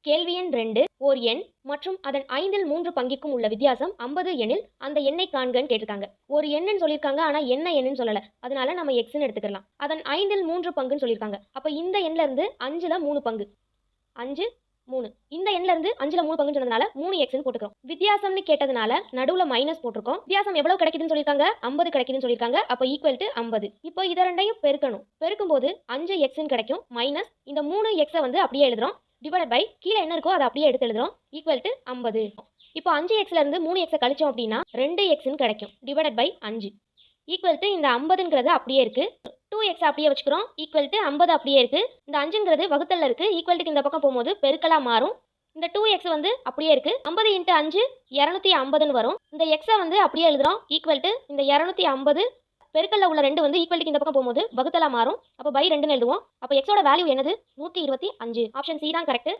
கேள்வி எண் 2 ஓர் எண் மற்றும் அதன் 5இல் 3 பங்கிற்கும் உள்ள வித்தியாசம் 50 எனில் அந்த எண்ணை காண்கன்னு கேட்டிருக்காங்க. ஒரு எண்ணுன்னு சொல்லியிருக்காங்க, ஆனா என்ன எண்ணுன்னு சொல்லல. அதனால நம்ம எக்ஸ்ன்னு எடுத்துக்கலாம். அதன் 5இல் 3 பங்குன்னு சொல்லியிருக்காங்க. அப்ப இந்த எண்ல இருந்து 5ல 3 பங்கு 5 3 இந்த எண்ல இருந்து 5ல 3 பங்குன்னு சொன்னதுனால 3xன்னு போட்டுக்கிறோம். வித்தியாசம்னு கேட்டதுனால நடுவுல மைனஸ் போட்டிருக்கோம். வித்தியாசம் எவ்வளவு கிடைக்குதுன்னு சொல்லியிருக்காங்க? 50 கிடைக்குதுன்னு சொல்லியிருக்காங்க. அப்ப ஈக்குவல் டு 50. இப்போ இத ரெண்டையும் பெருக்கணும். பெருக்கும்போது 5xன்னு கிடைக்கும். மைனஸ் இந்த 3x வந்து அப்படியே எழுதுறோம். டிவைடட் பை கீழே என்ன இருக்கோ அதை அப்படியே எடுத்து எழுதுறோம். Equal to 50. இப்போ 5xல இருந்து 3x கழிச்சோம் அப்படின்னா 2xன்னு கிடைக்கும். டிவைடட் பை 5 ஈக்குவல் டு இந்த 50ங்கிறது அப்படியே இருக்கு. 2x அப்படியே வச்சுக்கிறோம். ஈக்குவல் டு 50 அப்படியே இருக்கு. இந்த 5ங்கிறது வகுத்தல்ல இருக்கு. ஈக்குவல் டு இந்த பக்கம் போகும்போது பெருக்கலா மாறும். இந்த 2x வந்து அப்படியே இருக்கு. 50 × 5 250ன்னு வரும். இந்த x வந்து அப்படியே எழுதுறோம். ஈக்குவல் டு இந்த 250 பெருக்கல்ல உள்ள 2 வந்து ஈக்குவல் டு இந்த பக்கம் போகும்போது வகுத்தலா மாறும். அப்ப பை 2ன்னு எழுதுவோம். அப்ப x ஓட வேல்யூ என்னது? 125. ஆப்ஷன் சி தான் கரெக்ட்.